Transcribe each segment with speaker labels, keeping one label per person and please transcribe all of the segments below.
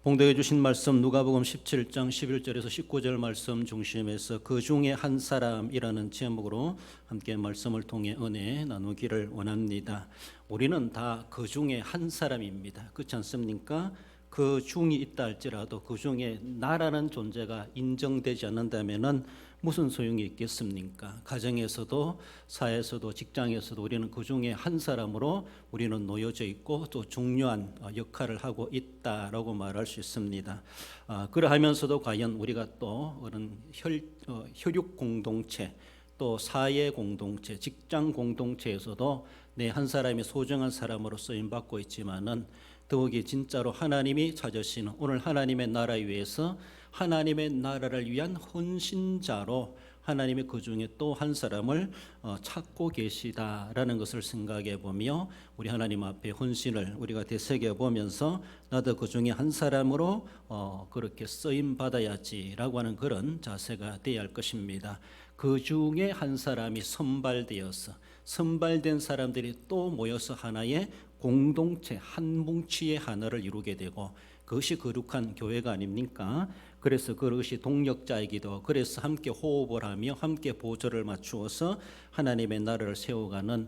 Speaker 1: 봉독해 주신 말씀 누가복음 17장 11절에서 19절 말씀 중심에서 그 중에 한 사람이라는 제목으로 함께 말씀을 통해 은혜 나누기를 원합니다. 우리는 다 그 중에 한 사람입니다. 그렇지 않습니까? 그 중이 있다 할지라도 그 중에 나라는 존재가 인정되지 않는다면은 무슨 소용이 있겠습니까? 가정에서도 사회에서도 직장에서도 우리는 그 중에 한 사람으로 우리는 놓여져 있고 또 중요한 역할을 하고 있다라고 말할 수 있습니다. 그러하면서도 과연 우리가 또 그런 혈육 공동체 또 사회 공동체, 직장 공동체에서도 내 한 사람이 소중한 사람으로 쓰임 받고 있지만은 더욱이 진짜로 하나님이 찾으시는 오늘 하나님의 나라 위해서 하나님의 나라를 위한 헌신자로 하나님이 그 중에 또 한 사람을 찾고 계시다라는 것을 생각해 보며 우리 하나님 앞에 헌신을 우리가 되새겨 보면서 나도 그 중에 한 사람으로 그렇게 쓰임 받아야지라고 하는 그런 자세가 되어야 할 것입니다. 그 중에 한 사람이 선발된 사람들이 또 모여서 하나의 공동체 한 뭉치의 하나를 이루게 되고 그것이 거룩한 교회가 아닙니까? 그래서 그것이 동력자이기도 하고 그래서 함께 호흡을 하며 함께 보조를 맞추어서 하나님의 나라를 세워가는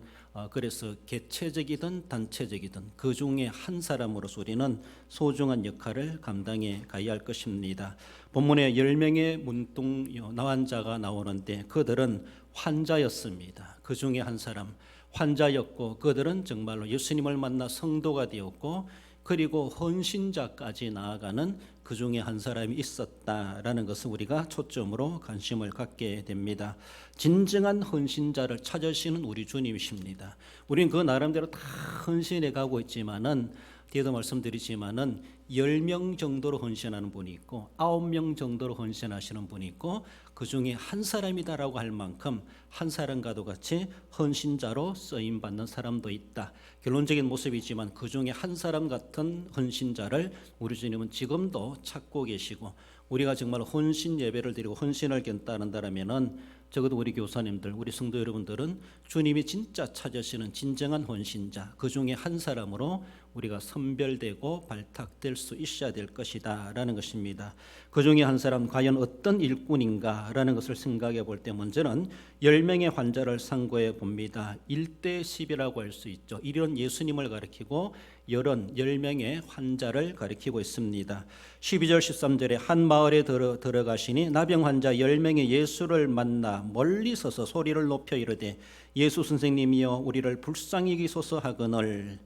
Speaker 1: 그래서 개체적이든 단체적이든 그 중에 한 사람으로서 우리는 소중한 역할을 감당해 가야 할 것입니다. 본문에 10명의 문둥 나환자가 나오는데 그들은 환자였습니다. 그 중에 한 사람 환자였고 그들은 정말로 예수님을 만나 성도가 되었고 그리고 헌신자까지 나아가는 그 중에 한 사람이 있었다라는 것을 우리가 초점으로 관심을 갖게 됩니다. 진정한 헌신자를 찾으시는 우리 주님이십니다. 우리는 그 나름대로 다 헌신해 가고 있지만은 뒤에도 말씀드리지만은 10명 정도로 헌신하는 분이 있고 9명 정도로 헌신하시는 분이 있고 그 중에 한 사람이다라고 할 만큼 한 사람과도 같이 헌신자로 쓰임 받는 사람도 있다. 결론적인 모습이지만 그 중에 한 사람 같은 헌신자를 우리 주님은 지금도 찾고 계시고 우리가 정말 헌신 예배를 드리고 헌신을 견따른다면은 적어도 우리 교사님들, 우리 성도 여러분들은 주님이 진짜 찾으시는 진정한 헌신자 그 중에 한 사람으로 우리가 선별되고 발탁될 수 있어야 될 것이다 라는 것입니다. 그 중에 한 사람 과연 어떤 일꾼인가 라는 것을 생각해 볼 때 먼저는 10명의 환자를 상고해 봅니다. 1대 10이라고 할 수 있죠. 1은 예수님을 가리키고 10명의 환자를 가리키고 있습니다. 12절 13절에 한 마을에 들어가시니 나병 환자 10명의 예수를 만나 멀리 서서 소리를 높여 이르되 예수 선생님이여 우리를 불쌍히 여기소서 하거늘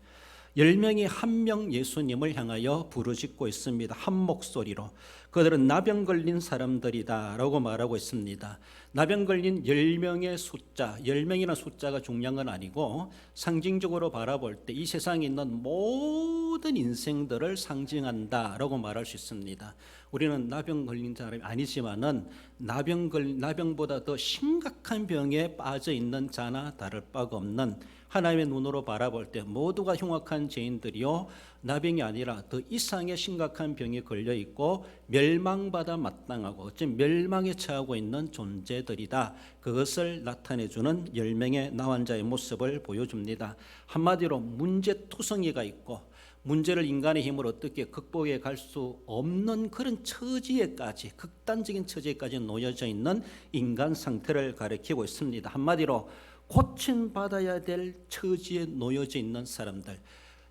Speaker 1: 10명이 한 명 예수님을 향하여 부르짖고 있습니다. 한 목소리로 그들은 나병 걸린 사람들이다 라고 말하고 있습니다. 나병 걸린 10명의 숫자 10명이라는 숫자가 중요한 건 아니고 상징적으로 바라볼 때 이 세상에 있는 모든 인생들을 상징한다 라고 말할 수 있습니다. 우리는 나병 걸린 사람이 아니지만은 나병보다 더 심각한 병에 빠져 있는 자나 다를 바가 없는 하나님의 눈으로 바라볼 때 모두가 흉악한 죄인들이요 나병이 아니라 더 이상의 심각한 병에 걸려 있고 멸망받아 마땅하고 어쩌면 멸망에 처하고 있는 존재들이다. 그것을 나타내주는 10명의 나환자의 모습을 보여줍니다. 한마디로 문제투성이가 있고 문제를 인간의 힘으로 어떻게 극복해 갈 수 없는 그런 처지에까지 극단적인 처지에까지 놓여져 있는 인간 상태를 가리키고 있습니다. 한마디로 고침받아야 될 처지에 놓여져 있는 사람들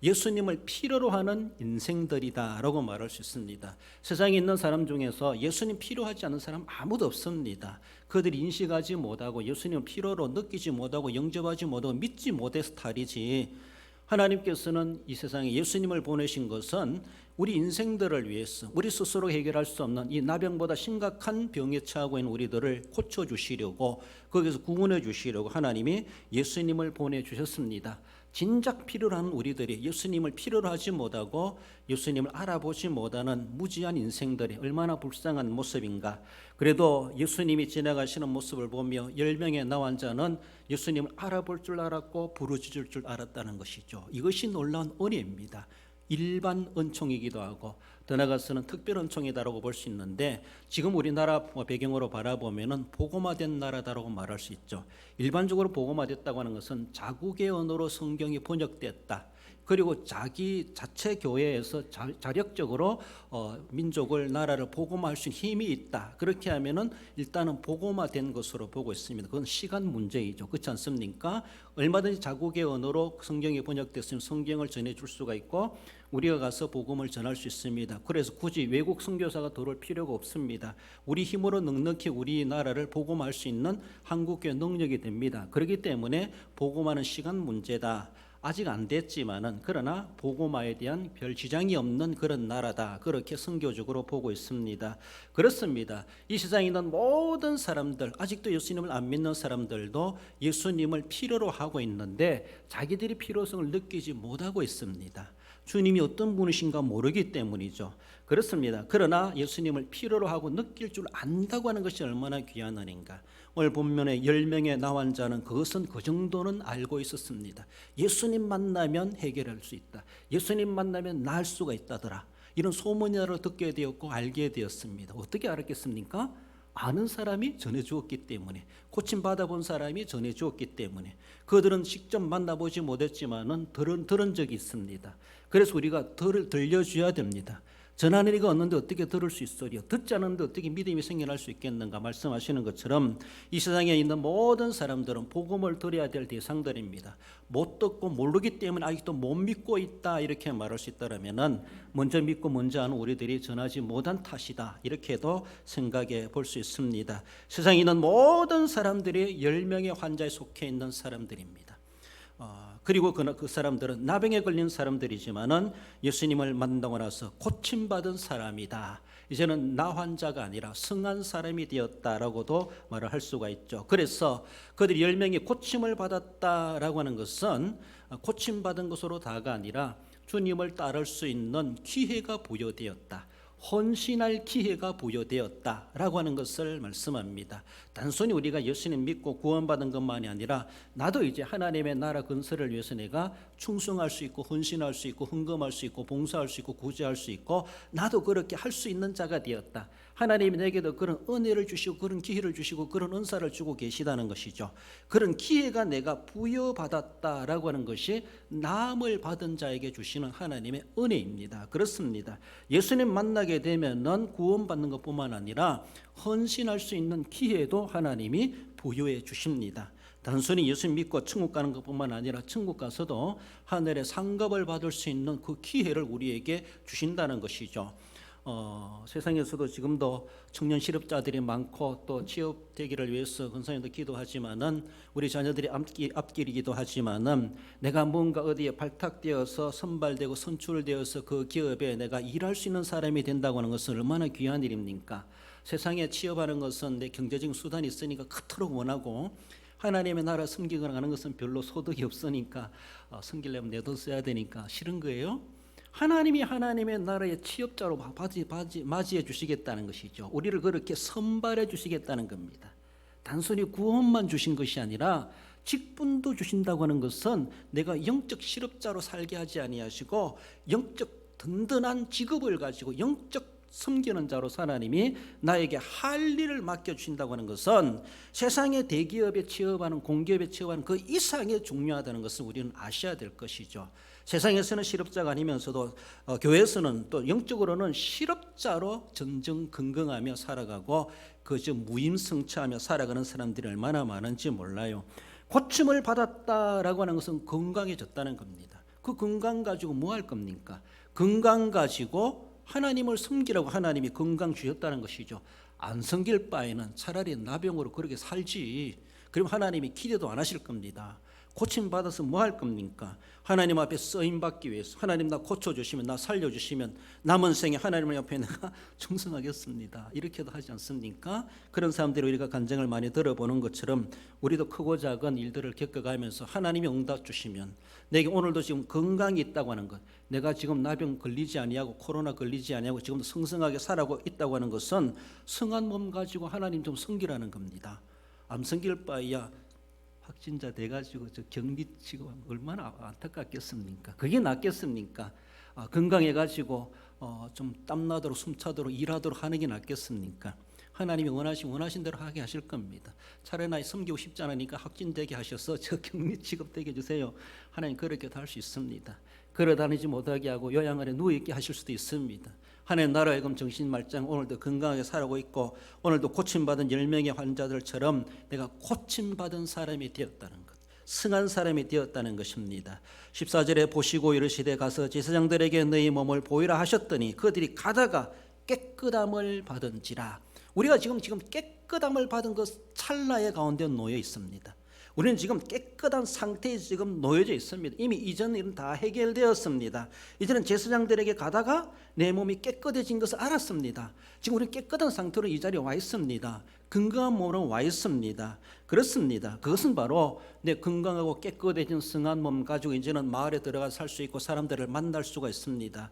Speaker 1: 예수님을 필요로 하는 인생들이다라고 말할 수 있습니다. 세상에 있는 사람 중에서 예수님 필요하지 않은 사람 아무도 없습니다. 그들이 인식하지 못하고 예수님을 필요로 느끼지 못하고 영접하지 못하고 믿지 못해서 탈이지 하나님께서는 이 세상에 예수님을 보내신 것은 우리 인생들을 위해서 우리 스스로 해결할 수 없는 이 나병보다 심각한 병에 처하고 있는 우리들을 고쳐주시려고 거기서 구원해 주시려고 하나님이 예수님을 보내주셨습니다. 진작 필요로 하는 우리들이 예수님을 필요로 하지 못하고 예수님을 알아보지 못하는 무지한 인생들이 얼마나 불쌍한 모습인가. 그래도 예수님이 지나가시는 모습을 보며 10명의 나환자는 예수님을 알아볼 줄 알았고 부르짖을 줄 알았다는 것이죠. 이것이 놀라운 은혜입니다. 일반 은총이기도 하고 더 나아가서는 특별 은총이다라고 볼 수 있는데 지금 우리나라 배경으로 바라보면은 복음화된 나라다라고 말할 수 있죠. 일반적으로 복음화됐다고 하는 것은 자국의 언어로 성경이 번역됐다. 그리고 자기 자체 교회에서 자력적으로 민족을 나라를 복음화할 수 있는 힘이 있다. 그렇게 하면은 일단은 복음화된 것으로 보고 있습니다. 그건 시간 문제이죠. 그렇지 않습니까? 얼마든지 자국의 언어로 성경이 번역됐으면 성경을 전해줄 수가 있고 우리가 가서 복음을 전할 수 있습니다. 그래서 굳이 외국 선교사가 들어올 필요가 없습니다. 우리 힘으로 넉넉히 우리나라를 복음할 수 있는 한국교회 능력이 됩니다. 그렇기 때문에 복음하는 시간 문제다. 아직 안 됐지만은 그러나 복음화에 대한 별 지장이 없는 그런 나라다. 그렇게 선교적으로 보고 있습니다. 그렇습니다. 이 세상에 있는 모든 사람들, 아직도 예수님을 안 믿는 사람들도 예수님을 필요로 하고 있는데 자기들이 필요성을 느끼지 못하고 있습니다. 주님이 어떤 분이신가 모르기 때문이죠. 그렇습니다. 그러나 예수님을 필요로 하고 느낄 줄 안다고 하는 것이 얼마나 귀한 은인가. 오늘 본문에 10명의 나환자는 그것은 그 정도는 알고 있었습니다. 예수님 만나면 해결할 수 있다. 예수님 만나면 나을 수가 있다더라. 이런 소문이라도 듣게 되었고 알게 되었습니다. 어떻게 알았겠습니까? 아는 사람이 전해주었기 때문에, 고침받아본 사람이 전해주었기 때문에. 그들은 직접 만나보지 못했지만은 들은 적이 있습니다. 그래서 우리가 들려줘야 됩니다. 전하는 이가 없는데 어떻게 들을 수 있으리요? 듣지 않는데 어떻게 믿음이 생겨날 수 있겠는가 말씀하시는 것처럼 이 세상에 있는 모든 사람들은 복음을 들어야 될 대상들입니다. 못 듣고 모르기 때문에 아직도 못 믿고 있다 이렇게 말할 수 있다면 먼저 믿고 먼저 하는 우리들이 전하지 못한 탓이다 이렇게도 생각해 볼 수 있습니다. 세상에 있는 모든 사람들이 10명의 환자에 속해 있는 사람들입니다. 그리고 그 사람들은 나병에 걸린 사람들이지만은 예수님을 만나고 나서 고침받은 사람이다. 이제는 나 환자가 아니라 승한 사람이 되었다라고도 말을 할 수가 있죠. 그래서 그들이 10명이 고침을 받았다라고 하는 것은 고침받은 것으로 다가 아니라 주님을 따를 수 있는 기회가 부여되었다. 헌신할 기회가 부여되었다라고 하는 것을 말씀합니다. 단순히 우리가 예수님 믿고 구원받은 것만이 아니라 나도 이제 하나님의 나라 건설을 위해서 내가 충성할 수 있고 헌신할 수 있고 헌금할 수 있고 봉사할 수 있고 구제할 수 있고 나도 그렇게 할 수 있는 자가 되었다. 하나님이 내게도 그런 은혜를 주시고 그런 기회를 주시고 그런 은사를 주고 계시다는 것이죠. 그런 기회가 내가 부여받았다라고 하는 것이 남을 받은 자에게 주시는 하나님의 은혜입니다. 그렇습니다. 예수님 만나게 되면은 구원받는 것뿐만 아니라 헌신할 수 있는 기회도 하나님이 부여해 주십니다. 단순히 예수 믿고 천국 가는 것뿐만 아니라 천국 가서도 하늘의 상급을 받을 수 있는 그 기회를 우리에게 주신다는 것이죠. 세상에서도 지금도 청년 실업자들이 많고 또 취업되기를 위해서 권사님도 기도하지만은 우리 자녀들이 앞길이기도 하지만은 내가 뭔가 어디에 발탁되어서 선발되고 선출되어서 그 기업에 내가 일할 수 있는 사람이 된다고 하는 것은 얼마나 귀한 일입니까? 세상에 취업하는 것은 내 경제적인 수단이 있으니까 그토록 원하고 하나님의 나라 섬기거나 하는 것은 별로 소득이 없으니까 섬기려면 내 돈 써야 되니까 싫은 거예요. 하나님이 하나님의 나라의 취업자로 맞이해 주시겠다는 것이죠. 우리를 그렇게 선발해 주시겠다는 겁니다. 단순히 구원만 주신 것이 아니라 직분도 주신다고 하는 것은 내가 영적 실업자로 살게 하지 아니하시고 영적 든든한 직업을 가지고 영적 섬기는 자로 하나님이 나에게 할 일을 맡겨주신다고 하는 것은 세상의 대기업에 취업하는 공기업에 취업하는 그 이상의 중요하다는 것을 우리는 아셔야 될 것이죠. 세상에서는 실업자가 아니면서도 교회에서는 또 영적으로는 실업자로 전전긍긍하며 살아가고 그저 무임승차하며 살아가는 사람들이 얼마나 많은지 몰라요. 고침을 받았다라고 하는 것은 건강해졌다는 겁니다. 그 건강 가지고 뭐 할 겁니까? 건강 가지고 하나님을 섬기라고 하나님이 건강 주셨다는 것이죠. 안 섬길 바에는 차라리 나병으로 그렇게 살지. 그럼 하나님이 기대도 안 하실 겁니다. 고침 받아서 뭐 할 겁니까? 하나님 앞에 쓰임 받기 위해서 하나님 나 고쳐주시면 나 살려주시면 남은 생에 하나님 옆에 내가 충성하겠습니다 이렇게도 하지 않습니까? 그런 사람들이 우리가 간증을 많이 들어보는 것처럼 우리도 크고 작은 일들을 겪어가면서 하나님이 응답 주시면 내게 오늘도 지금 건강이 있다고 하는 것, 내가 지금 나병 걸리지 아니하고 코로나 걸리지 아니하고 지금도 성성하게 살아가고 있다고 하는 것은 성한 몸 가지고 하나님 좀 섬기라는 겁니다. 암 섬길 바에야 확진자 돼가지고 저 격리 치고 얼마나 안타깝겠습니까? 그게 낫겠습니까? 건강해가지고 좀 땀나도록 숨차도록 일하도록 하는 게 낫겠습니까? 하나님이 원하신 대로 하게 하실 겁니다. 차라리 나 섬기고 싶지 않으니까 확진되게 하셔서 저 격리 취급되게 해주세요. 하나님 그렇게도 할 수 있습니다. 걸어다니지 못하게 하고 요양 아래 누워있게 하실 수도 있습니다. 하나님 나라의 금 정신 말짱 오늘도 건강하게 살아오고 있고 오늘도 고침받은 10명의 환자들처럼 내가 고침받은 사람이 되었다는 것, 승한 사람이 되었다는 것입니다. 14절에 보시고 이르시되 가서 제사장들에게 너희 몸을 보이라 하셨더니 그들이 가다가 깨끗함을 받은지라. 우리가 지금 깨끗함을 받은 그 찰나의 가운데 놓여 있습니다. 우리는 지금 깨끗한 상태에 지금 놓여져 있습니다. 이미 이전 일은 다 해결되었습니다. 이제는 제사장들에게 가다가 내 몸이 깨끗해진 것을 알았습니다. 지금 우리는 깨끗한 상태로 이 자리에 와 있습니다. 건강한 몸으로 와 있습니다. 그렇습니다. 그것은 바로 내 건강하고 깨끗해진 성한 몸 가지고 이제는 마을에 들어가 살 수 있고 사람들을 만날 수가 있습니다.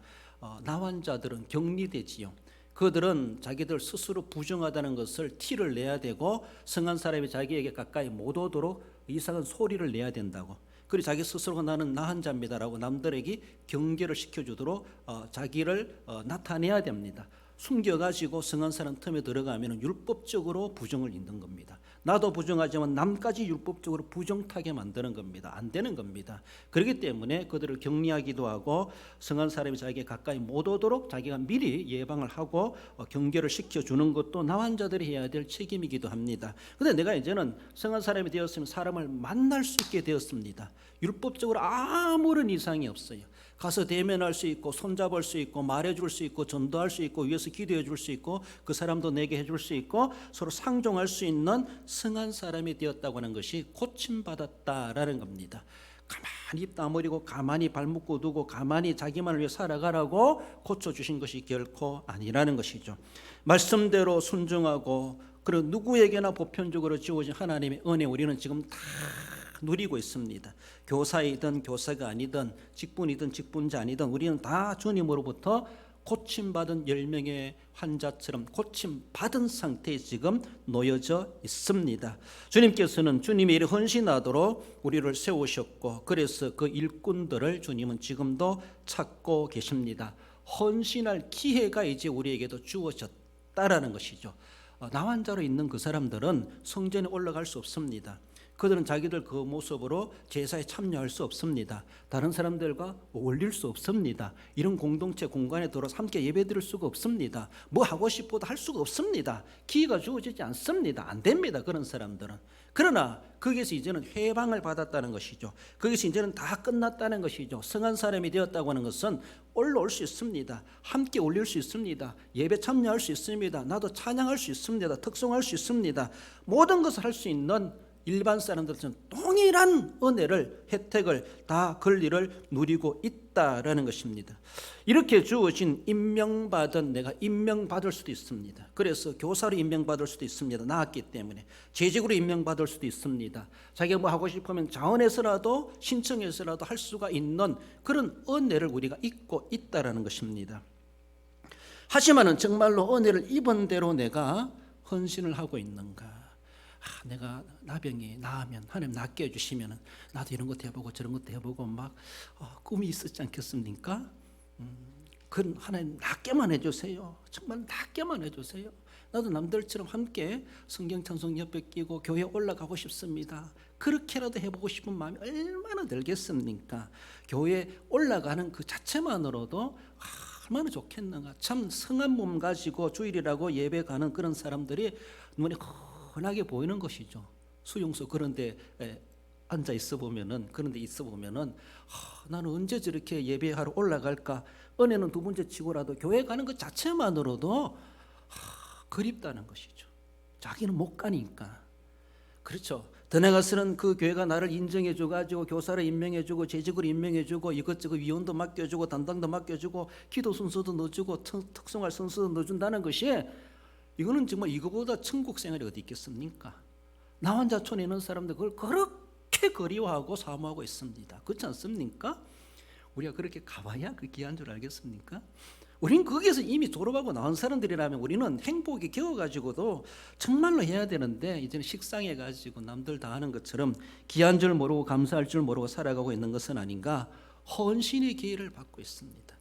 Speaker 1: 나환자들은 격리되지요. 그들은 자기들 스스로 부정하다는 것을 티를 내야 되고 성한 사람이 자기에게 가까이 못 오도록 이상한 소리를 내야 된다고. 그리고 자기 스스로가 나는 나한 자입니다라고 남들에게 경계를 시켜주도록 자기를 나타내야 됩니다. 숨겨가지고 성한 사람 틈에 들어가면 율법적으로 부정을 입는 겁니다. 나도 부정하지만 남까지 율법적으로 부정타게 만드는 겁니다. 안 되는 겁니다. 그렇기 때문에 그들을 격리하기도 하고 성한 사람이 자기에게 가까이 못 오도록 자기가 미리 예방을 하고 경계를 시켜주는 것도 나환자들이 해야 될 책임이기도 합니다. 그런데 내가 이제는 성한 사람이 되었으면 사람을 만날 수 있게 되었습니다. 율법적으로 아무런 이상이 없어요. 가서 대면할 수 있고 손잡을 수 있고 말해줄 수 있고 전도할 수 있고 위에서 기도해 줄 수 있고 그 사람도 내게 해줄 수 있고 서로 상종할 수 있는 성한 사람이 되었다고 하는 것이 고침받았다라는 겁니다. 가만히 입 다물고 가만히 발 묶고 두고 가만히 자기만을 위해 살아가라고 고쳐주신 것이 결코 아니라는 것이죠. 말씀대로 순종하고 그리고 누구에게나 보편적으로 주어진 하나님의 은혜 우리는 지금 다 누리고 있습니다. 교사이든 교사가 아니든 직분이든 직분자 아니든 우리는 다 주님으로부터 고침받은 10명의 환자처럼 고침받은 상태에 지금 놓여져 있습니다. 주님께서는 주님의 일에 헌신하도록 우리를 세우셨고 그래서 그 일꾼들을 주님은 지금도 찾고 계십니다. 헌신할 기회가 이제 우리에게도 주어졌다라는 것이죠. 나환자로 있는 그 사람들은 성전에 올라갈 수 없습니다. 그들은 자기들 그 모습으로 제사에 참여할 수 없습니다. 다른 사람들과 어울릴 수 없습니다. 이런 공동체 공간에 들어서 함께 예배드릴 수가 없습니다. 뭐 하고 싶어도 할 수가 없습니다. 기회가 주어지지 않습니다. 안 됩니다. 그런 사람들은. 그러나 거기에서 이제는 해방을 받았다는 것이죠. 거기서 이제는 다 끝났다는 것이죠. 성한 사람이 되었다고 하는 것은 올라올 수 있습니다. 함께 올릴 수 있습니다. 예배 참여할 수 있습니다. 나도 찬양할 수 있습니다. 특송할 수 있습니다. 모든 것을 할 수 있는 일반 사람들은 동일한 은혜를 혜택을 다 권리를 누리고 있다라는 것입니다. 이렇게 주어진 임명받은 내가 임명받을 수도 있습니다. 그래서 교사로 임명받을 수도 있습니다. 나았기 때문에 재직으로 임명받을 수도 있습니다. 자기가 뭐 하고 싶으면 자원해서라도 신청해서라도 할 수가 있는 그런 은혜를 우리가 잊고 있다라는 것입니다. 하지만은 정말로 은혜를 입은 대로 내가 헌신을 하고 있는가? 내가 나병이 나으면 하나님 낫게 해주시면 나도 이런 것도 해보고 저런 것도 해보고 막 꿈이 있었지 않겠습니까? 그건 하나님 낫게만 해주세요. 정말 낫게만 해주세요. 나도 남들처럼 함께 성경 찬송 옆에 끼고 교회 올라가고 싶습니다. 그렇게라도 해보고 싶은 마음이 얼마나 들겠습니까? 교회 올라가는 그 자체만으로도 얼마나 좋겠는가. 참 성한 몸 가지고 주일이라고 예배 가는 그런 사람들이 눈에 흔하게 보이는 것이죠. 수용소 그런 데 앉아 있어 보면은 그런 데 있어 보면은 나는 언제 저렇게 예배하러 올라갈까? 은혜는 두 번째 치고라도 교회 가는 것 자체만으로도 그립다는 것이죠. 자기는 못 가니까. 그렇죠. 더 나아가서는 그 교회가 나를 인정해 줘가지고 교사를 임명해 주고 재직으로 임명해 주고 이것저것 위원도 맡겨주고 담당도 맡겨주고 기도 순서도 넣어주고 특송할 순서도 넣어준다는 것이 이거는 정말 이거보다 천국 생활이 어디 있겠습니까? 나환자촌에 있는 사람들 그걸 그렇게 그리워하고 사모하고 있습니다. 그렇지 않습니까? 우리가 그렇게 가봐야 그 귀한 줄 알겠습니까? 우리는 거기에서 이미 졸업하고 나온 사람들이라면 우리는 행복이 겨워가지고도 정말로 해야 되는데 이제는 식상해가지고 남들 다 하는 것처럼 귀한 줄 모르고 감사할 줄 모르고 살아가고 있는 것은 아닌가? 헌신의 기회를 받고 있습니다.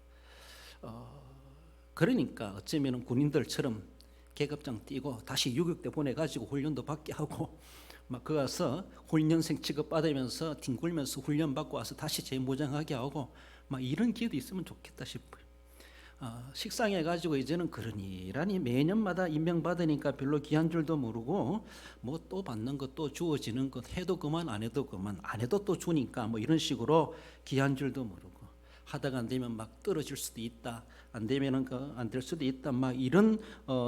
Speaker 1: 그러니까 어쩌면 군인들처럼 계급장 띄고 다시 유격대 보내가지고 훈련도 받게 하고 막 그 가서 훈련생 취급 받으면서 뒹굴면서 훈련 받고 와서 다시 재무장하게 하고 막 이런 기회도 있으면 좋겠다 싶어요. 식상해가지고 이제는 그러니라니 매년마다 임명받으니까 별로 귀한 줄도 모르고 뭐 또 받는 것 또 주어지는 것 해도 그만 안 해도 그만 안 해도 또 주니까 뭐 이런 식으로 귀한 줄도 모르고 하다가 안 되면 막 떨어질 수도 있다, 안 되면은 안 될 수도 있다, 막 이런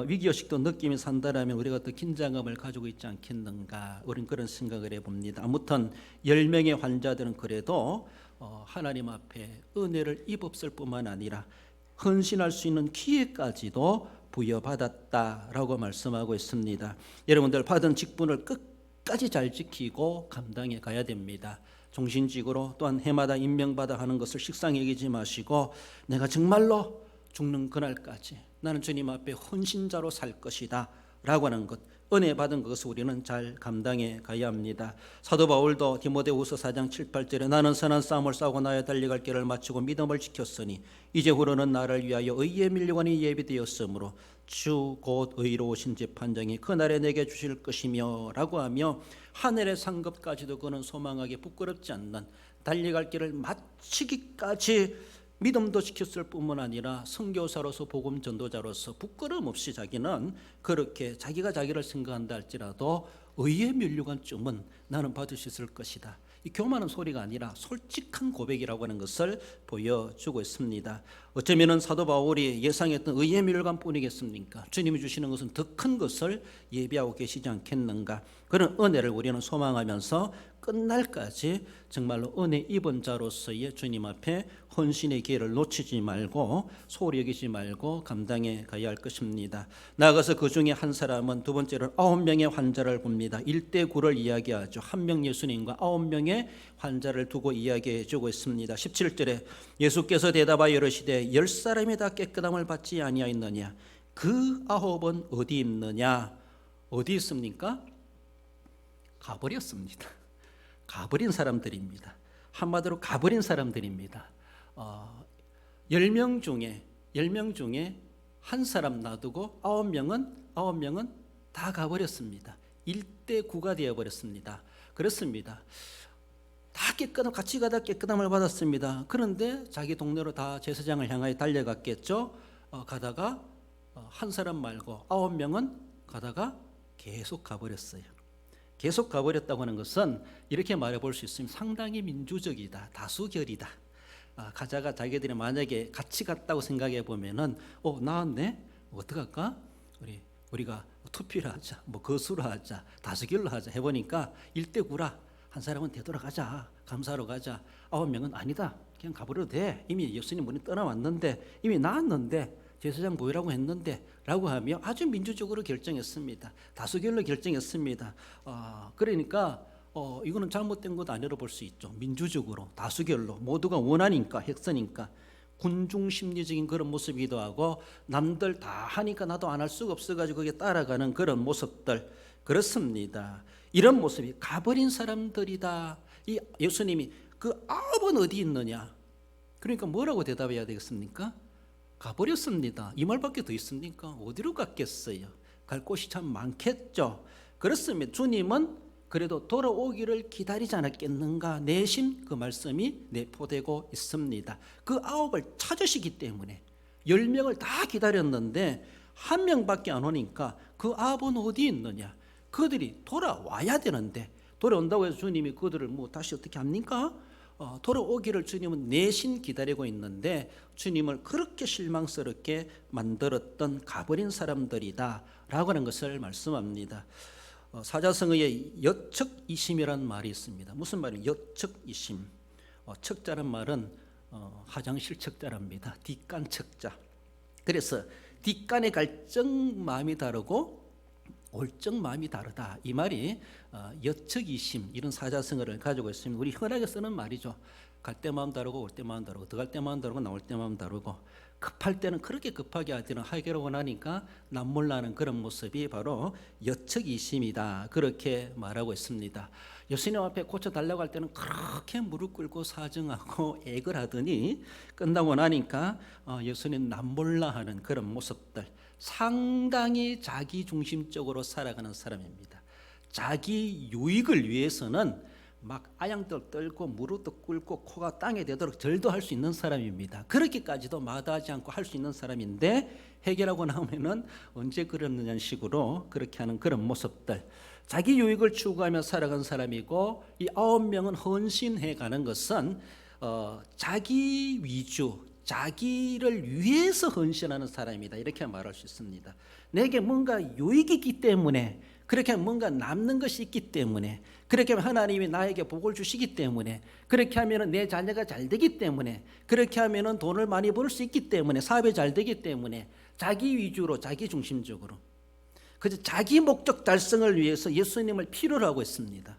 Speaker 1: 위기의식도 느끼며 산다라면 우리가 더 긴장감을 가지고 있지 않겠는가, 우리는 그런 생각을 해봅니다. 아무튼 10명의 환자들은 그래도 하나님 앞에 은혜를 입었을 뿐만 아니라 헌신할 수 있는 기회까지도 부여받았다라고 말씀하고 있습니다. 여러분들 받은 직분을 끝까지 잘 지키고 감당해 가야 됩니다. 종신직으로 또한 해마다 임명받아 하는 것을 식상히 여기지 마시고 내가 정말로 죽는 그날까지 나는 주님 앞에 헌신자로 살 것이다 라고 하는 것, 은혜 받은 것을 우리는 잘 감당해 가야 합니다. 사도 바울도 디모데후서 4장 7, 8절에 나는 선한 싸움을 싸우고 나의 달려갈 길을 마치고 믿음을 지켰으니 이제 후로는 나를 위하여 의의 밀려관이 예비되었으므로 주 곧 의로우신 재판장이 그날에 내게 주실 것이며 라고 하며 하늘의 상급까지도 그는 소망하게 부끄럽지 않는 달려갈 길을 마치기까지 믿음도 지켰을 뿐만 아니라 선교사로서 복음 전도자로서 부끄럼 없이 자기는 그렇게 자기가 자기를 생각한다 할지라도 의의 면류관쯤은 나는 받을 수 있을 것이다. 이 교만한 소리가 아니라 솔직한 고백이라고 하는 것을 보여주고 있습니다. 어쩌면 사도 바울이 예상했던 의의 면류관뿐이겠습니까? 주님이 주시는 것은 더 큰 것을 예비하고 계시지 않겠는가? 그런 은혜를 우리는 소망하면서 끝날까지 정말로 은혜 입은 자로서의 주님 앞에 헌신의 기회를 놓치지 말고 소홀히 여기지 말고 감당해 가야 할 것입니다. 나아가서 그 중에 한 사람은 두 번째로 9명의 환자를 봅니다. 1대 9를 이야기하죠. 한 명 예수님과 9명의 환자를 두고 이야기해 주고 있습니다. 17절에 예수께서 대답하여 이르시되 10사람이 다 깨끗함을 받지 아니하였느냐? 그 9은 어디 있느냐? 어디 있습니까? 가버렸습니다. 가버린 사람들입니다. 한마디로 가버린 사람들입니다. 10명 중에 한 사람 놔두고 9명은 다 가버렸습니다. 1대 9가 되어버렸습니다. 그렇습니다. 다 같이 가다 깨끗함을 받았습니다. 그런데 자기 동네로 다 제사장을 향하여 달려갔겠죠. 가다가 한 사람 말고 9명은 가다가 계속 가버렸어요. 계속 가버렸다고 하는 것은 이렇게 말해볼 수 있습니다. 상당히 민주적이다, 다수결이다. 가자가 자기들이 만약에 같이 갔다고 생각해 보면은 나왔네, 어떡할까? 우리가 투표를 하자, 뭐 거수를 하자, 다수결로 하자 해보니까 1대 9라. 한 사람은 되돌아가자, 감사하러 가자. 9명은 아니다, 그냥 가버려도 돼. 이미 예수님 문이 떠나왔는데, 이미 나왔는데, 제사장 보이라고 했는데 라고 하며 아주 민주적으로 결정했습니다. 다수결로 결정했습니다. 그러니까 이거는 잘못된 것 아니라 볼 수 있죠. 민주적으로 다수결로 모두가 원하니까, 핵서니까 군중 심리적인 그런 모습이기도 하고, 남들 다 하니까 나도 안 할 수가 없어가지고 거기에 따라가는 그런 모습들, 그렇습니다. 이런 모습이 가버린 사람들이다. 이 예수님이 그 9은 어디 있느냐? 그러니까 뭐라고 대답해야 되겠습니까? 가버렸습니다. 이 말밖에 더 있습니까? 어디로 갔겠어요? 갈 곳이 참 많겠죠. 그렇습니다. 주님은 그래도 돌아오기를 기다리지 않았겠는가? 내심 그 말씀이 내포되고 있습니다. 그 9을 찾으시기 때문에 10명을 다 기다렸는데 한 명밖에 안 오니까 그 9은 어디 있느냐? 그들이 돌아와야 되는데, 돌아온다고 해서 주님이 그들을 뭐 다시 어떻게 합니까? 돌아오기를 주님은 내심 기다리고 있는데 주님을 그렇게 실망스럽게 만들었던 가버린 사람들이다 라고 하는 것을 말씀합니다. 사자성어에 여척이심이라는 말이 있습니다. 무슨 말이에요? 여척이심. 척자란 말은 화장실 척자랍니다. 뒷간 척자. 그래서 뒷간의 갈증 마음이 다르고 올적 마음이 다르다. 이 말이 여척이심, 이런 사자성어를 가지고 있습니다. 우리 흔하게 쓰는 말이죠. 갈 때 마음 다르고 올 때 마음 다르고, 들어갈 때 마음 다르고 나올 때 마음 다르고, 급할 때는 그렇게 급하게 할 때는 하기를 원하니까 남몰라는 그런 모습이 바로 여척이심이다, 그렇게 말하고 있습니다. 예수님 앞에 고쳐달라고 할 때는 그렇게 무릎 꿇고 사정하고 애걸 하더니 끝나고 나니까 예수님 남몰라 하는 그런 모습들, 상당히 자기 중심적으로 살아가는 사람입니다. 자기 유익을 위해서는 막 아양들 떨고 무릎도 꿇고 코가 땅에 대도록 절도 할 수 있는 사람입니다. 그렇게까지도 마다하지 않고 할 수 있는 사람인데 해결하고 나오면은 언제 그랬느냐는 식으로 그렇게 하는 그런 모습들, 자기 유익을 추구하며 살아간 사람이고, 이 9명은 헌신해 가는 것은 자기 위주, 자기를 위해서 헌신하는 사람이다, 이렇게 말할 수 있습니다. 내게 뭔가 유익이 있기 때문에, 그렇게 하면 뭔가 남는 것이 있기 때문에, 그렇게 하면 하나님이 나에게 복을 주시기 때문에, 그렇게 하면 내 자녀가 잘 되기 때문에, 그렇게 하면 돈을 많이 벌 수 있기 때문에, 사업이 잘 되기 때문에, 자기 위주로, 자기 중심적으로, 그저 자기 목적 달성을 위해서 예수님을 필요로 하고 있습니다.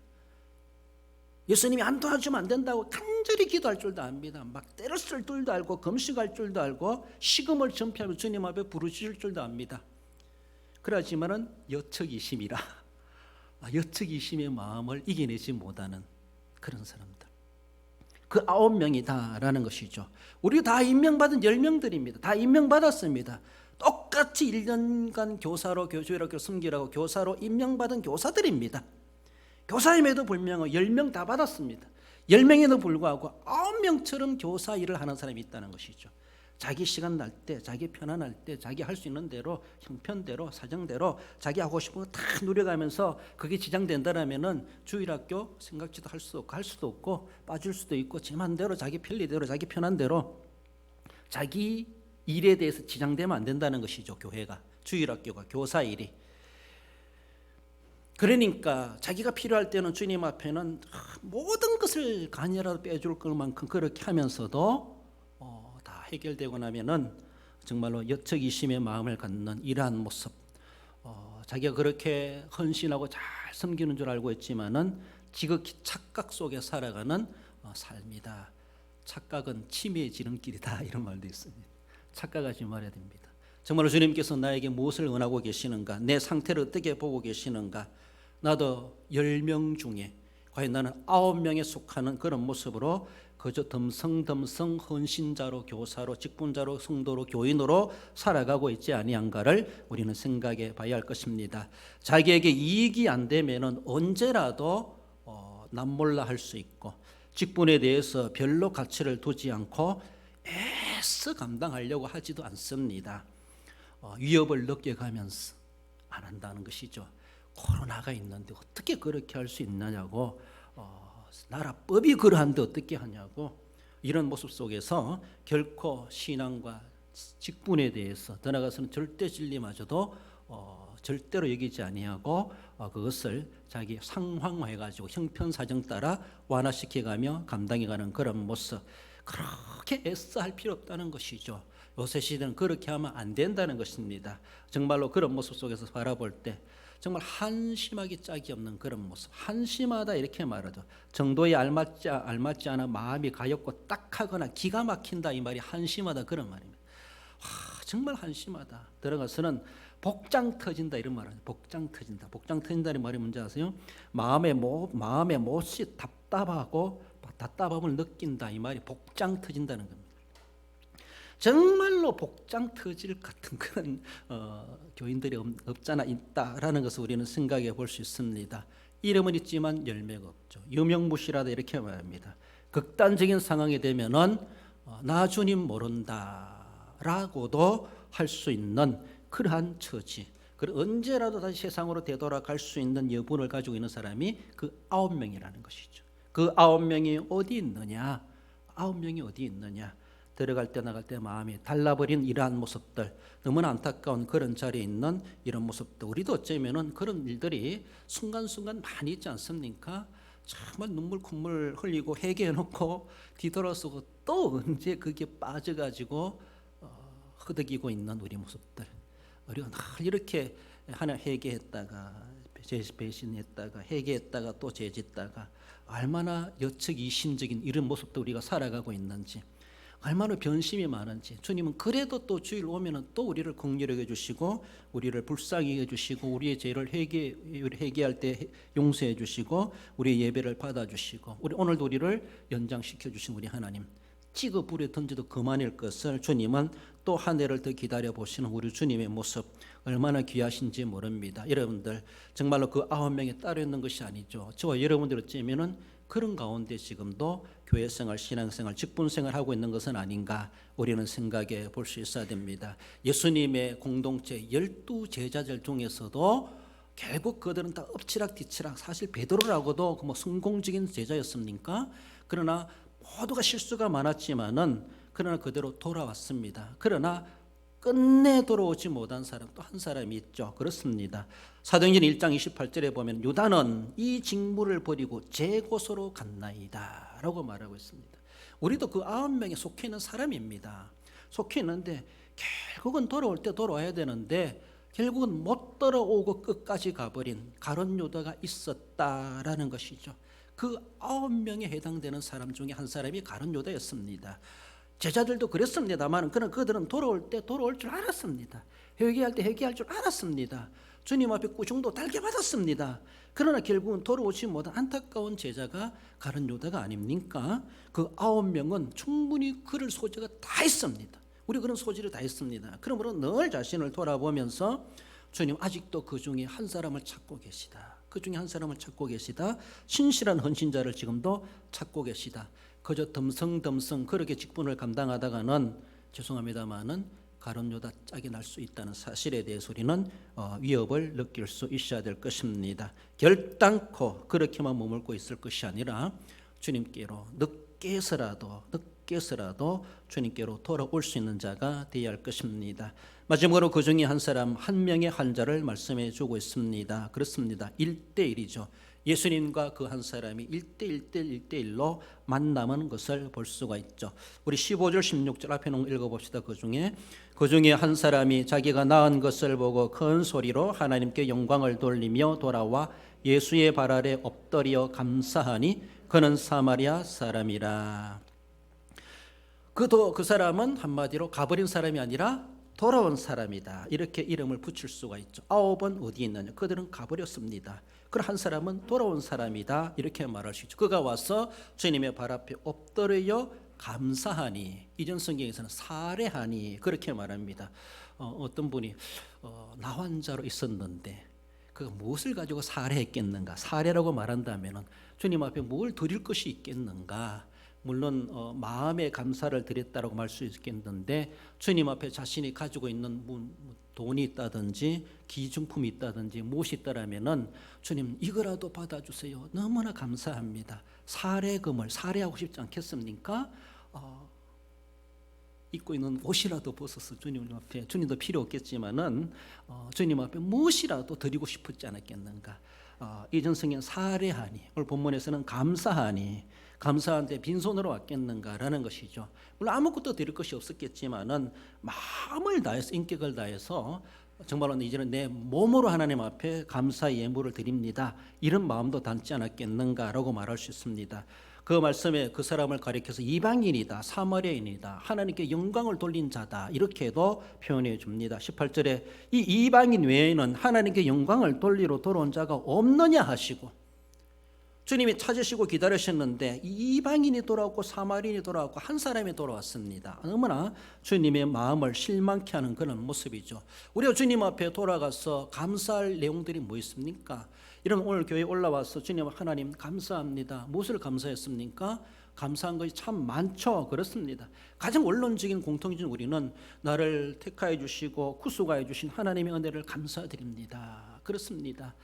Speaker 1: 예수님이 안 도와주면 안 된다고 간절히 기도할 줄도 압니다. 막 때를 쓸 줄도 알고 금식할 줄도 알고 식음을 전폐하며 주님 앞에 부르실 줄도 압니다. 그렇지만은 여척이심이라, 여척이심의 마음을 이겨내지 못하는 그런 사람들, 그 9명이다라는 것이죠. 우리 다 임명받은 10명들입니다. 다 임명받았습니다. 똑같이 1년간 교사로 교주라고 섬기라고 교사로 임명받은 교사들입니다. 교사임에도 불구하고 10명 다 받았습니다. 10명에도 불구하고 9명처럼 교사 일을 하는 사람이 있다는 것이죠. 자기 시간 날 때, 자기 편안할 때, 자기 할 수 있는 대로, 형편대로, 사정대로 자기 하고 싶은 거 다 누려가면서 그게 지장된다라면은 주일학교 생각지도 할 수 없고, 할 수도 없고, 빠질 수도 있고, 제 맘대로, 자기 편리대로, 자기 편한대로 자기 일에 대해서 지장되면 안 된다는 것이죠. 교회가, 주일학교가, 교사 일이. 그러니까 자기가 필요할 때는 주님 앞에는 모든 것을 간이라도 빼줄 것만큼 그렇게 하면서도 다 해결되고 나면은 정말로 여척이심의 마음을 갖는 이러한 모습, 자기가 그렇게 헌신하고 잘 섬기는 줄 알고 있지만은 지극히 착각 속에 살아가는 삶이다. 착각은 치매의 지름길이다, 이런 말도 있습니다. 착각하지 말아야 됩니다. 정말로 주님께서 나에게 무엇을 원하고 계시는가, 내 상태를 어떻게 보고 계시는가, 나도 10명 중에 과연 나는 9명에 속하는 그런 모습으로 그저 덤성덤성 헌신자로, 교사로, 직분자로, 성도로, 교인으로 살아가고 있지 아니한가를 우리는 생각해 봐야 할 것입니다. 자기에게 이익이 안 되면은 언제라도 남몰라 할 수 있고, 직분에 대해서 별로 가치를 두지 않고 애써 감당하려고 하지도 않습니다. 위협을 느껴가면서 안 한다는 것이죠. 코로나가 있는데 어떻게 그렇게 할 수 있느냐고, 나라법이 그러한데 어떻게 하냐고, 이런 모습 속에서 결코 신앙과 직분에 대해서 더 나아가서는 절대 진리마저도 절대로 여기지 아니하고 그것을 자기 상황화해가지고 형편사정 따라 완화시켜가며 감당해가는 그런 모습, 그렇게 애써 할 필요 없다는 것이죠. 요새 시대는 그렇게 하면 안 된다는 것입니다. 정말로 그런 모습 속에서 바라볼 때 정말 한심하기 짝이 없는 그런 모습, 한심하다 이렇게 말하죠. 정도에 알맞지 않아 마음이 가엽고 딱하거나 기가 막힌다, 이 말이 한심하다 그런 말입니다. 정말 한심하다. 들어가서는 복장 터진다, 이런 말을. 복장 터진다. 복장 터진다는 말이 뭔지 아세요? 마음의 못이 답답함을 느낀다, 이 말이 복장 터진다는 겁니다. 정말로 복장 터질 같은 그런 교인들이 없잖아 있다라는 것을 우리는 생각해 볼 수 있습니다. 이름은 있지만 열매가 없죠. 유명무실하다 이렇게 말합니다. 극단적인 상황이 되면은 나 주님 모른다라고도 할 수 있는 그러한 처지, 그리고 언제라도 다시 세상으로 되돌아갈 수 있는 여분을 가지고 있는 사람이 그 9명이라는 것이죠. 그 9명이 어디 있느냐? 9명이 어디 있느냐? 들어갈 때 나갈 때 마음이 달라버린 이러한 모습들, 너무나 안타까운 그런 자리에 있는 이런 모습들, 우리도 어쩌면은 그런 일들이 순간순간 많이 있지 않습니까? 정말 눈물 콧물 흘리고 회개해놓고 뒤돌아서고 또 언제 그게 빠져가지고 흐득이고 있는 우리 모습들, 우리가 늘 이렇게 하나 회개했다가 배신했다가 회개했다가 또 죄짓다가 얼마나 여척이심적인 이런 모습도 우리가 살아가고 있는지, 얼마나 변심이 많은지. 주님은 그래도 또 주일 오면은 또 우리를 긍휼하게 주시고, 우리를 불쌍히 해주시고, 우리의 죄를 회개할 때 용서해 주시고, 우리의 예배를 받아 주시고, 오늘도 우리를 연장시켜 주신 우리 하나님, 찌그 불에 던져도 그만일 것을 주님은 또 한 해를 더 기다려 보시는 우리 주님의 모습, 얼마나 귀하신지 모릅니다. 여러분들 정말로 그 9명에 따로 있는 것이 아니죠. 저와 여러분들 어쩌면은 그런 가운데 지금도 교회생활, 신앙생활, 직분생활 하고 있는 것은 아닌가 우리는 생각해 볼 수 있어야 됩니다. 예수님의 공동체 12제자들 중에서도 결국 그들은 다 엎치락뒤치락, 사실 베드로라고도 뭐 성공적인 제자였습니까? 그러나 모두가 실수가 많았지만은 그러나 그대로 돌아왔습니다. 그러나 끝내 돌아오지 못한 사람 또 한 사람이 있죠. 그렇습니다. 사도행전 1장 28절에 보면 유다는 이 직무를 버리고 제 곳으로 갔나이다 라고 말하고 있습니다. 우리도 그 9명에 속해 있는 사람입니다. 속해 있는데 결국은 돌아올 때 돌아와야 되는데 결국은 못 돌아오고 끝까지 가버린 가룟 유다가 있었다라는 것이죠. 그 9명에 해당되는 사람 중에 한 사람이 가룟 유다였습니다. 제자들도 그랬습니다만 그들은 돌아올 때 돌아올 줄 알았습니다. 회개할 때 회개할 줄 알았습니다. 주님 앞에 꾸중도 달게 받았습니다. 그러나 결국은 돌아오지 못한 안타까운 제자가 가룟 유다가 아닙니까? 그 9명은 충분히 그럴 소재가 다 있습니다. 우리 그런 소질을 다 있습니다. 그러므로 늘 자신을 돌아보면서 주님 아직도 그 중에 한 사람을 찾고 계시다. 그 중에 한 사람을 찾고 계시다. 신실한 헌신자를 지금도 찾고 계시다. 그저 덤성덤성 그렇게 직분을 감당하다가는 죄송합니다마는 가룟 유다 짝이 날 수 있다는 사실에 대해서 우리는 위협을 느낄 수 있어야 될 것입니다. 결단코 그렇게만 머물고 있을 것이 아니라 주님께로 늦게서라도 주님께로 돌아올 수 있는 자가 되어야 할 것입니다. 마지막으로 그 중에 한 사람 한 명의 환자를 말씀해 주고 있습니다. 그렇습니다. 1대1이죠. 예수님과 그 한 사람이 1대1로 만나는 것을 볼 수가 있죠. 우리 15절 16절 앞에 읽어봅시다. 그 중에 한 사람이 자기가 나은 것을 보고 큰 소리로 하나님께 영광을 돌리며 돌아와 예수의 발 아래 엎드려 감사하니 그는 사마리아 사람이라. 그 사람은 한마디로 가버린 사람이 아니라 돌아온 사람이다. 이렇게 이름을 붙일 수가 있죠. 9은 어디 있느냐? 그들은 가버렸습니다. 그럼 한 사람은 돌아온 사람이다. 이렇게 말할 수 있죠. 그가 와서 주님의 발 앞에 엎드려 감사하니, 이전 성경에서는 사례하니 그렇게 말합니다. 어떤 분이 나 환자로 있었는데 그가 무엇을 가지고 사례했겠는가? 사례라고 말한다면 주님 앞에 뭘 드릴 것이 있겠는가? 물론 마음의 감사를 드렸다라고 말 수 있겠는데 주님 앞에 자신이 가지고 있는 돈이 있다든지 기중품이 있다든지 무엇이 있다라면은 주님 이거라도 받아주세요. 너무나 감사합니다. 사례금을 사례하고 싶지 않겠습니까? 입고 있는 옷이라도 벗어서 주님 앞에, 주님도 필요 없겠지만은 주님 앞에 무엇이라도 드리고 싶었지 않았겠는가? 이전 성경 사례하니, 오늘 본문에서는 감사하니, 감사한데 빈손으로 왔겠는가라는 것이죠. 물론 아무것도 드릴 것이 없었겠지만은 마음을 다해서, 인격을 다해서 정말로 이제는 내 몸으로 하나님 앞에 감사의 예물을 드립니다. 이런 마음도 담지 않았겠는가라고 말할 수 있습니다. 그 말씀에 그 사람을 가리켜서 이방인이다, 사마리아인이다, 하나님께 영광을 돌린 자다 이렇게도 표현해 줍니다. 18절에 이 이방인 외에는 하나님께 영광을 돌리러 돌아온 자가 없느냐 하시고, 주님이 찾으시고 기다리셨는데 이방인이 돌아왔고 사마리아인이 돌아왔고 한 사람이 돌아왔습니다. 너무나 주님의 마음을 실망케 하는 그런 모습이죠. 우리가 주님 앞에 돌아가서 감사할 내용들이 뭐 있습니까? 이런 오늘 교회에 올라와서 주님 하나님 감사합니다. 무엇을 감사했습니까? 감사한 것이 참 많죠. 그렇습니다. 가장 원론적인 공통적인 우리는 나를 택하여 주시고 구속하여 주신 하나님의 은혜를 감사드립니다. 그렇습니다.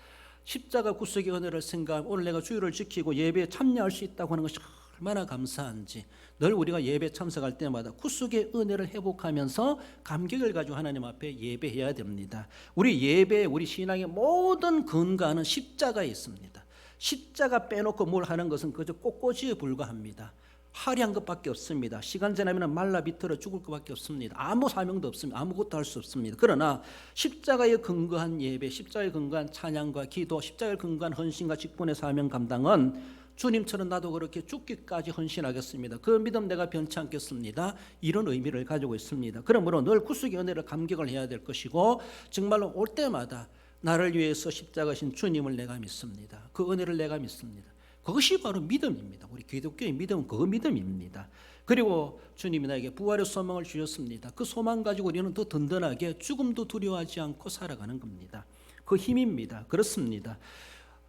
Speaker 1: 십자가 구속의 은혜를 생각하면 오늘 내가 주일을 지키고 예배에 참여할 수 있다고 하는 것이 얼마나 감사한지, 늘 우리가 예배 참석할 때마다 구속의 은혜를 회복하면서 감격을 가지고 하나님 앞에 예배해야 됩니다. 우리 예배, 우리 신앙의 모든 근간은 십자가에 있습니다. 십자가 빼놓고 뭘 하는 것은 그저 꽃꽂이에 불과합니다. 화려한 것밖에 없습니다. 시간 지나면 말라 비틀어 죽을 것밖에 없습니다. 아무 사명도 없습니다. 아무것도 할 수 없습니다. 그러나 십자가에 근거한 예배, 십자가에 근거한 찬양과 기도, 십자가에 근거한 헌신과 직분의 사명 감당은 주님처럼 나도 그렇게 죽기까지 헌신하겠습니다. 그 믿음 내가 변치 않겠습니다. 이런 의미를 가지고 있습니다. 그러므로 늘 구속의 은혜를 감격을 해야 될 것이고, 정말로 올 때마다 나를 위해서 십자가신 주님을 내가 믿습니다. 그 은혜를 내가 믿습니다. 그것이 바로 믿음입니다. 우리 기독교의 믿음은 그 믿음입니다. 그리고 주님이 나에게 부활의 소망을 주셨습니다. 그 소망 가지고 우리는 더 든든하게 죽음도 두려워하지 않고 살아가는 겁니다. 그 힘입니다. 그렇습니다.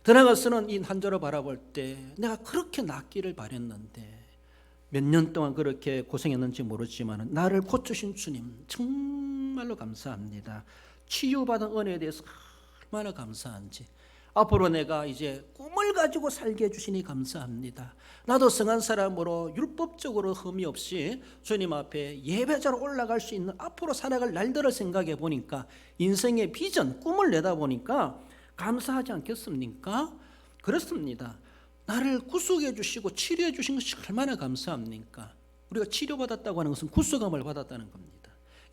Speaker 1: 더 나아가서는 이 한자로 바라볼 때 내가 그렇게 낫기를 바랬는데 몇 년 동안 그렇게 고생했는지 모르지만 나를 고쳐주신 주님 정말로 감사합니다. 치유받은 은혜에 대해서 얼마나 감사한지, 앞으로 내가 이제 꿈을 가지고 살게 해주시니 감사합니다. 나도 성한 사람으로 율법적으로 흠이 없이 주님 앞에 예배자로 올라갈 수 있는 앞으로 살아갈 날들을 생각해 보니까, 인생의 비전, 꿈을 내다보니까 감사하지 않겠습니까? 그렇습니다. 나를 구속해 주시고 치료해 주신 것이 얼마나 감사합니까? 우리가 치료받았다고 하는 것은 구속함을 받았다는 겁니다.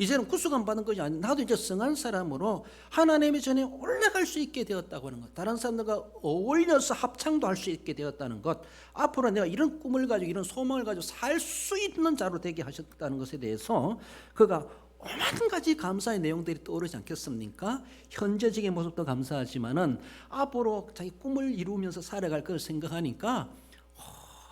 Speaker 1: 이제는 구속함 받은 것이 아니라 나도 이제 성한 사람으로 하나님의 전에 올라갈 수 있게 되었다고 하는 것, 다른 사람들과 어울려서 합창도 할 수 있게 되었다는 것, 앞으로 내가 이런 꿈을 가지고 이런 소망을 가지고 살 수 있는 자로 되게 하셨다는 것에 대해서 그가 오만 가지 감사의 내용들이 떠오르지 않겠습니까? 현재적인 모습도 감사하지만은 앞으로 자기 꿈을 이루면서 살아갈 것을 생각하니까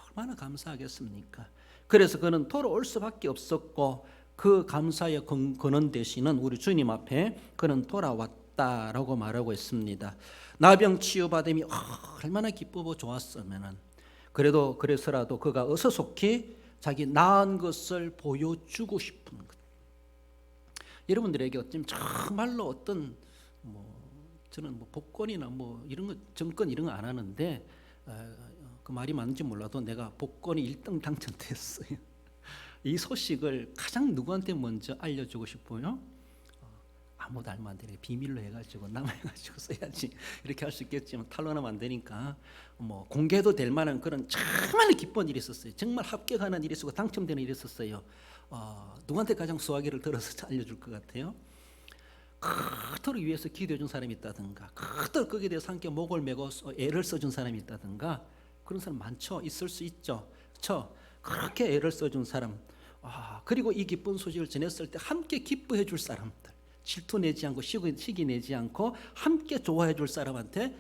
Speaker 1: 얼마나 감사하겠습니까? 그래서 그는 돌아올 수밖에 없었고, 그 감사의 근원 되시는 우리 주님 앞에 그는 돌아왔다라고 말하고 있습니다. 나병 치유받음이 얼마나 기쁘고 좋았으면은, 그래서라도 그가 어서 속히 자기 나은 것을 보여주고 싶은 것. 여러분들에게 어쩌면 정말로 어떤 저는 복권이나 이런 거, 정권 이런 거 안 하는데 그 말이 맞는지 몰라도 내가 복권이 1등 당첨됐어요. 이 소식을 가장 누구한테 먼저 알려주고 싶어요? 아무도 알면 안 되니까 비밀로 해가지고 남아가지고 써야지 이렇게 할 수 있겠지만 탄로나면 안 되니까 공개도 될 만한 그런 정말 기쁜 일이 있었어요. 정말 합격하는 일이 있었고 당첨되는 일이 있었어요. 누구한테 가장 소화기를 들어서 알려줄 것 같아요? 그토록 위해서 기도해 준 사람이 있다든가, 그토록 거기에 대해서 함께 목을 메고 애를 써준 사람이 있다든가, 그런 사람 많죠. 있을 수 있죠. 그렇죠? 그렇게 애를 써준 사람, 그리고 이 기쁜 소식을 전했을 때 함께 기뻐해 줄 사람들, 질투 내지 않고 시기 내지 않고 함께 좋아해 줄 사람한테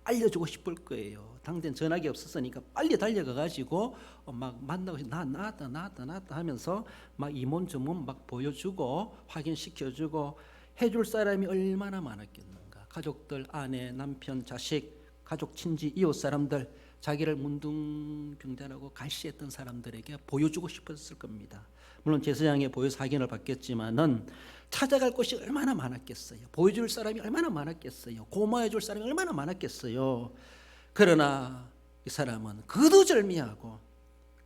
Speaker 1: 알려주고 싶을 거예요. 당대는 전화기 없었으니까 빨리 달려가 가지고 막 만나고 나 나왔다 하면서 막 이몬저몬 막 보여주고 확인시켜주고 해줄 사람이 얼마나 많았겠는가. 가족들, 아내, 남편, 자식, 가족, 친지, 이웃 사람들, 자기를 문둥병자라고 갈시했던 사람들에게 보여주고 싶었을 겁니다. 물론 제사장에 보여서 확인을 받겠지만은 찾아갈 곳이 얼마나 많았겠어요. 보여줄 사람이 얼마나 많았겠어요. 고마워해 줄 사람이 얼마나 많았겠어요. 그러나 이 사람은 거두절미하고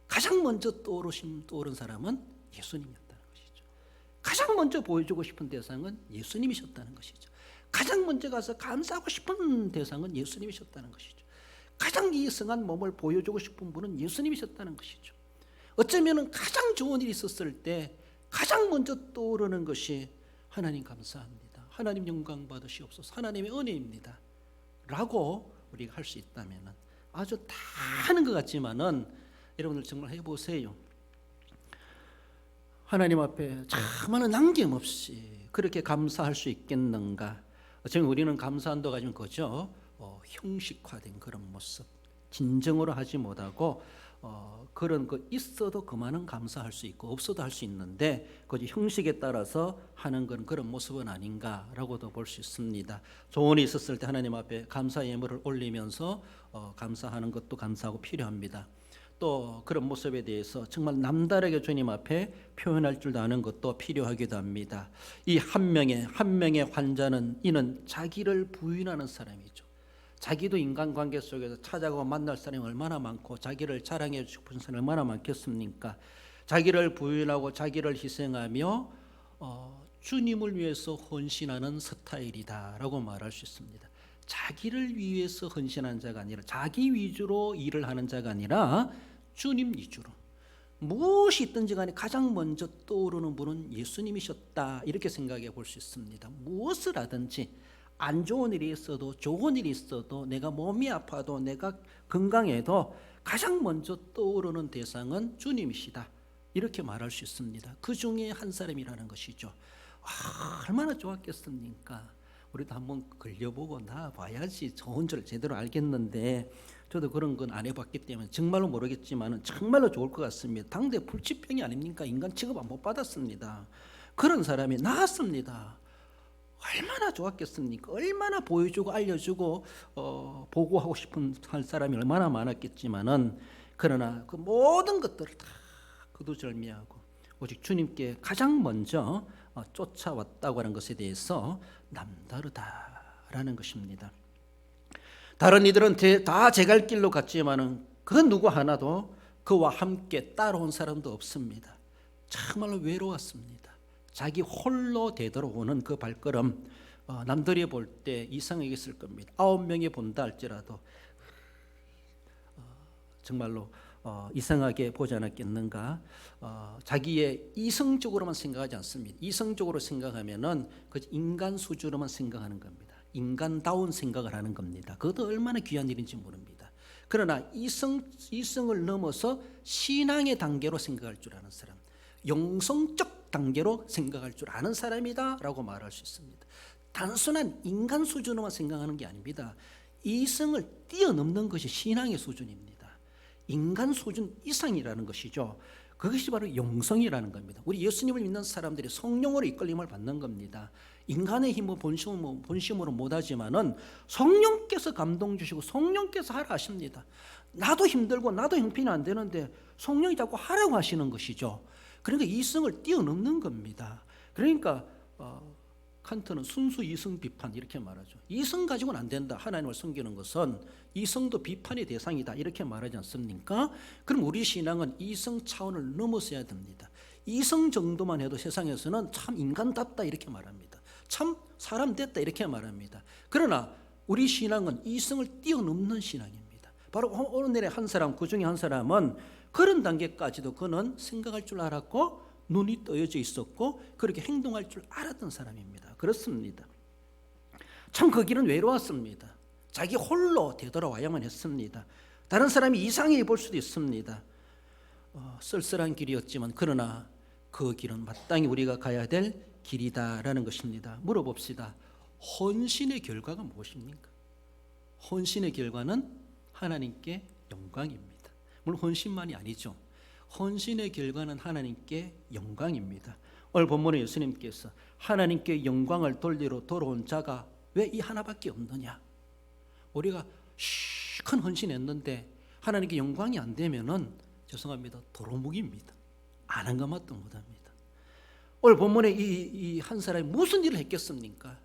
Speaker 1: 가장 먼저 떠오른 사람은 예수님이었다는 것이죠. 가장 먼저 보여주고 싶은 대상은 예수님이셨다는 것이죠. 가장 먼저 가서 감사하고 싶은 대상은 예수님이셨다는 것이죠. 가장 이 성한 몸을 보여주고 싶은 분은 예수님이셨다는 것이죠. 어쩌면 가장 좋은 일이 있었을 때 가장 먼저 떠오르는 것이 하나님 감사합니다, 하나님 영광 받으시옵소서, 하나님의 은혜입니다 라고 우리가 할 수 있다면 아주 다 하는 것 같지만은 여러분들 정말 해보세요. 하나님 앞에 참으로 남김없이 그렇게 감사할 수 있겠는가? 지금 우리는 감사한도 가지고 거죠. 형식화된 그런 모습, 진정으로 하지 못하고 그런 거 있어도 그만은 감사할 수 있고 없어도 할 수 있는데 그 형식에 따라서 하는 건 그런 모습은 아닌가라고도 볼 수 있습니다. 좋은 일이 있었을 때 하나님 앞에 감사 예물을 올리면서 감사하는 것도 감사하고 필요합니다. 또 그런 모습에 대해서 정말 남다르게 주님 앞에 표현할 줄 아는 것도 필요하기도 합니다. 이 한 명의 환자는 이는 자기를 부인하는 사람이죠. 자기도 인간관계 속에서 찾아가고 만날 사람이 얼마나 많고 자기를 자랑해 주고 싶은 사람이 얼마나 많겠습니까? 자기를 부인하고 자기를 희생하며 주님을 위해서 헌신하는 스타일이다라고 말할 수 있습니다. 자기를 위해서 헌신하는 자가 아니라 자기 위주로 일을 하는 자가 아니라 주님 위주로, 무엇이 있든지 간에 가장 먼저 떠오르는 분은 예수님이셨다, 이렇게 생각해 볼 수 있습니다. 무엇을 하든지 안 좋은 일이 있어도 좋은 일이 있어도 내가 몸이 아파도 내가 건강해도 가장 먼저 떠오르는 대상은 주님이시다, 이렇게 말할 수 있습니다. 그 중에 한 사람이라는 것이죠. 얼마나 좋았겠습니까? 우리도 한번 걸려보고 나와야지 좋은 줄 제대로 알겠는데, 저도 그런 건 안 해봤기 때문에 정말로 모르겠지만 정말로 좋을 것 같습니다. 당대 불치병이 아닙니까? 인간 취급 못 받았습니다. 그런 사람이 나았습니다. 얼마나 좋았겠습니까? 얼마나 보여주고 알려주고 보고하고 싶은 할 사람이 얼마나 많았겠지만은, 그러나 그 모든 것들을 다 거두절미하고 오직 주님께 가장 먼저 쫓아왔다고 하는 것에 대해서 남다르다라는 것입니다. 다른 이들은 다 제 갈 길로 갔지만은 그 누구 하나도 그와 함께 따라온 사람도 없습니다. 정말로 외로웠습니다. 자기 홀로 되돌아오는 그 발걸음, 남들이 볼 때 이상하게 있을 겁니다. 9명이 본다 할지라도 정말로 이상하게 보지 않았겠는가. 자기의 이성적으로만 생각하지 않습니다. 이성적으로 생각하면은 그 인간 수준으로만 생각하는 겁니다. 인간다운 생각을 하는 겁니다. 그것도 얼마나 귀한 일인지 모릅니다. 그러나 이성을 넘어서 신앙의 단계로 생각할 줄 아는 사람, 영성적 단계로 생각할 줄 아는 사람이다 라고 말할 수 있습니다. 단순한 인간 수준으로만 생각하는 게 아닙니다. 이성을 뛰어넘는 것이 신앙의 수준입니다. 인간 수준 이상이라는 것이죠. 그것이 바로 영성이라는 겁니다. 우리 예수님을 믿는 사람들이 성령으로 이끌림을 받는 겁니다. 인간의 힘으로 본심으로 못하지만은 성령께서 감동 주시고 성령께서 하라 하십니다. 나도 힘들고 나도 형편이 안 되는데 성령이 자꾸 하라고 하시는 것이죠. 그러니까 이성을 뛰어넘는 겁니다. 그러니까 칸트는 순수 이성 비판 이렇게 말하죠. 이성 가지고는 안 된다. 하나님을 섬기는 것은 이성도 비판의 대상이다 이렇게 말하지 않습니까? 그럼 우리 신앙은 이성 차원을 넘어서야 됩니다. 이성 정도만 해도 세상에서는 참 인간답다 이렇게 말합니다. 참 사람 됐다 이렇게 말합니다. 그러나 우리 신앙은 이성을 뛰어넘는 신앙입니다. 바로 오늘의 한 사람, 그 중에 한 사람은 그런 단계까지도 그는 생각할 줄 알았고 눈이 떠여져 있었고 그렇게 행동할 줄 알았던 사람입니다. 그렇습니다. 참 그 길은 외로웠습니다. 자기 홀로 되돌아와야만 했습니다. 다른 사람이 이상해 볼 수도 있습니다. 쓸쓸한 길이었지만 그러나 그 길은 마땅히 우리가 가야 될 길이다라는 것입니다. 물어봅시다. 헌신의 결과가 무엇입니까? 헌신의 결과는 하나님께 영광입니다. 물론 헌신만이 아니죠. 헌신의 결과는 하나님께 영광입니다. 오늘 본문에 예수님께서 하나님께 영광을 돌리러 돌아온 자가 왜 이 하나밖에 없느냐? 우리가 큰 헌신했는데 하나님께 영광이 안 되면은 죄송합니다. 도루묵입니다. 안 한 것만도 못합니다. 오늘 본문에 이 한 사람이 무슨 일을 했겠습니까?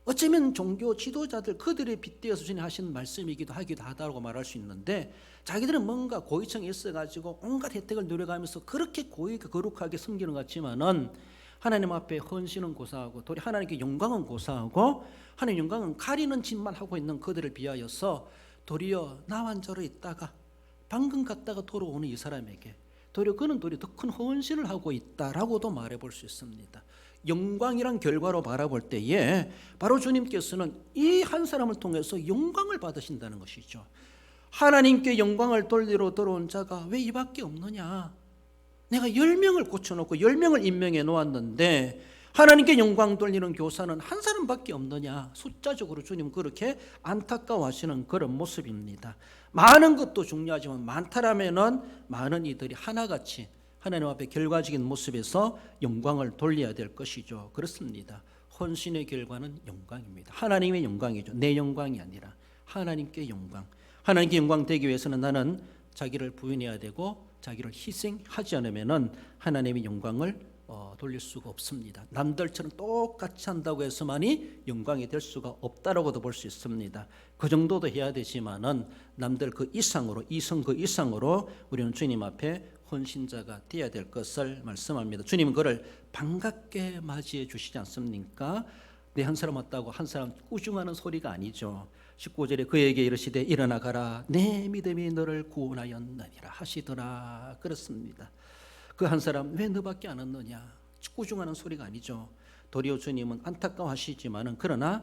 Speaker 1: 어쩌면 종교 지도자들 그들의 빗대어서 주님 하신 말씀이기도 하다고 말할 수 있는데 자기들은 뭔가 고위층에 있어가지고 온갖 혜택을 누려가면서 그렇게 거룩하게 섬기는 것 같지만은 하나님 앞에 헌신은 고사하고 도리 하나님께 영광은 고사하고 하나님 영광은 가리는 짓만 하고 있는 그들을 비하여서 도리어 나와 저러 있다가 방금 갔다가 돌아오는 이 사람에게 도리어 그는 더 큰 헌신을 하고 있다라고도 말해볼 수 있습니다. 영광이란 결과로 바라볼 때에 바로 주님께서는 이 한 사람을 통해서 영광을 받으신다는 것이죠. 하나님께 영광을 돌리러 들어온 자가 왜 이밖에 없느냐? 내가 10명을 고쳐놓고 10명을 임명해 놓았는데 하나님께 영광 돌리는 교사는 한 사람밖에 없느냐? 숫자적으로 주님 그렇게 안타까워하시는 그런 모습입니다. 많은 것도 중요하지만 많다라면은 많은 이들이 하나같이 하나님 앞에 결과적인 모습에서 영광을 돌려야 될 것이죠. 그렇습니다. 헌신의 결과는 영광입니다. 하나님의 영광이죠. 내 영광이 아니라 하나님께 영광. 하나님께 영광 되기 위해서는 나는 자기를 부인해야 되고 자기를 희생하지 않으면은 하나님의 영광을 돌릴 수가 없습니다. 남들처럼 똑같이 한다고 해서만이 영광이 될 수가 없다라고도 볼 수 있습니다. 그 정도도 해야 되지만은 남들 그 이상으로 이성 그 이상으로 우리는 주님 앞에 헌신자가 되어야 될 것을 말씀합니다. 주님은 그를 반갑게 맞이해 주시지 않습니까? 내 한 사람 왔다고 한 사람 꾸중하는 소리가 아니죠. 19절에 그에게 이르시되 일어나 가라 내 믿음이 너를 구원하였느니라 하시더라. 그렇습니다. 그 한 사람 왜 너밖에 안 왔느냐? 꾸중하는 소리가 아니죠. 도리어 주님은 안타까워하시지만은 그러나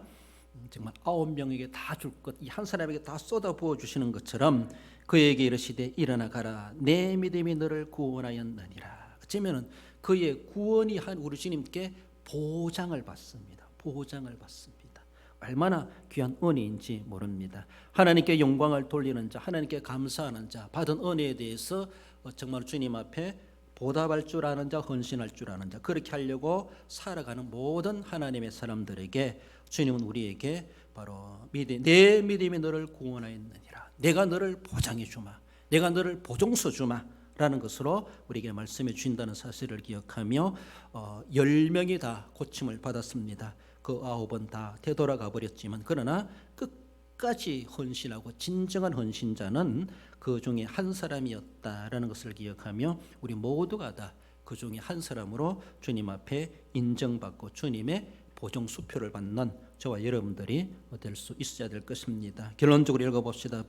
Speaker 1: 정말 9명에게 다 줄 것, 이 한 사람에게 다 쏟아부어 주시는 것처럼 그에게 이르시되 일어나 가라 내 믿음이 너를 구원하였느니라. 어쩌면은 그의 구원이 한 우리 주님께 보장을 받습니다. 보장을 받습니다. 얼마나 귀한 은혜인지 모릅니다. 하나님께 영광을 돌리는 자, 하나님께 감사하는 자, 받은 은혜에 대해서 정말 주님 앞에 보답할 줄 아는 자, 헌신할 줄 아는 자, 그렇게 하려고 살아가는 모든 하나님의 사람들에게 주님은 우리에게 바로 내 믿음이 너를 구원하였느니라, 내가 너를 보장해 주마, 내가 너를 보증서 주마 라는 것으로 우리에게 말씀해 주신다는 사실을 기억하며 10명이 다 고침을 받았습니다. 그 9은 다 되돌아가 버렸지만 그러나 끝까지 헌신하고 진정한 헌신자는 그 중에 한 사람이었다라는 것을 기억하며 우리 모두가 다 그 중에 한 사람으로 주님 앞에 인정받고 주님의 보증수표를 받는 저와 여러분들이 될 수 있어야 될 것입니다. 결론적으로 읽어봅시다.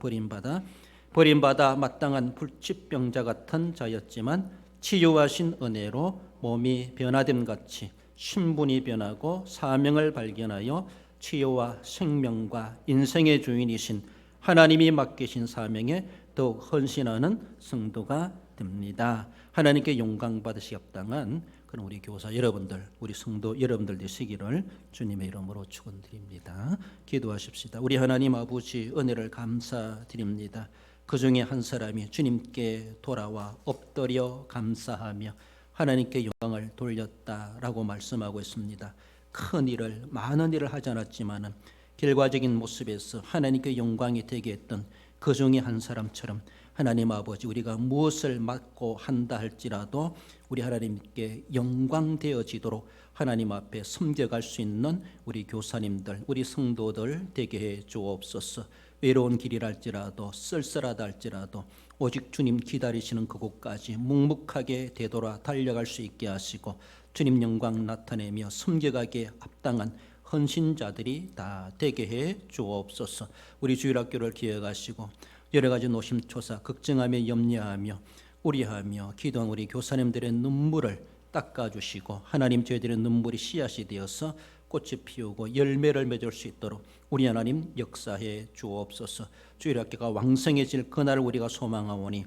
Speaker 1: 버림받아 마땅한 불치병자 같은 자였지만 치유하신 은혜로 몸이 변화됨 같이 신분이 변하고 사명을 발견하여 치유와 생명과 인생의 주인이신 하나님이 맡기신 사명에 더욱 헌신하는 성도가 됩니다. 하나님께 영광 받으시 합당한 그런 우리 교사 여러분들, 우리 성도 여러분들 되시기를 주님의 이름으로 축원드립니다. 기도하십시다. 우리 하나님 아버지, 은혜를 감사드립니다. 그 중에 한 사람이 주님께 돌아와 엎드려 감사하며 하나님께 영광을 돌렸다라고 말씀하고 있습니다. 큰 일을, 많은 일을 하지 않았지만 결과적인 모습에서 하나님께 영광이 되게 했던 그 중에 한 사람처럼 하나님 아버지, 우리가 무엇을 맡고 한다 할지라도 우리 하나님께 영광되어지도록 하나님 앞에 섬겨갈 수 있는 우리 교사님들, 우리 성도들 되게 해 주옵소서. 외로운 길이라 할지라도 쓸쓸하다 할지라도 오직 주님 기다리시는 그곳까지 묵묵하게 되돌아 달려갈 수 있게 하시고 주님 영광 나타내며 섬겨가기에 합당한 헌신자들이 다 되게 해 주옵소서. 우리 주일학교를 기억하시고 여러 가지 노심초사 걱정하며 염려하며 우려하며 기도한 우리 교사님들의 눈물을 닦아주시고 하나님 저희들의 눈물이 씨앗이 되어서 꽃이 피우고 열매를 맺을 수 있도록 우리 하나님 역사해 주옵소서. 주일학교가 왕성해질 그날을 우리가 소망하오니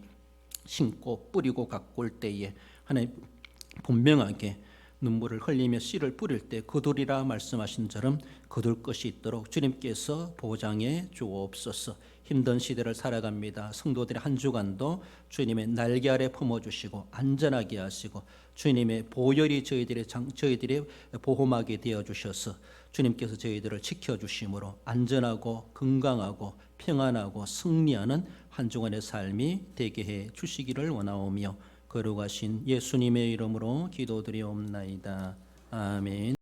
Speaker 1: 심고 뿌리고 가꿀 때에 하나님 분명하게 눈물을 흘리며 씨를 뿌릴 때 거두리라 말씀하신 처럼 거둘 것이 있도록 주님께서 보장해 주옵소서. 힘든 시대를 살아갑니다. 성도들의 한 주간도 주님의 날개 아래 품어주시고 안전하게 하시고 주님의 보혈이 저희들의 보호막이 되어주셔서 주님께서 저희들을 지켜주심으로 안전하고 건강하고 평안하고 승리하는 한 주간의 삶이 되게 해 주시기를 원하오며 거룩하신 예수님의 이름으로 기도드리옵나이다. 아멘.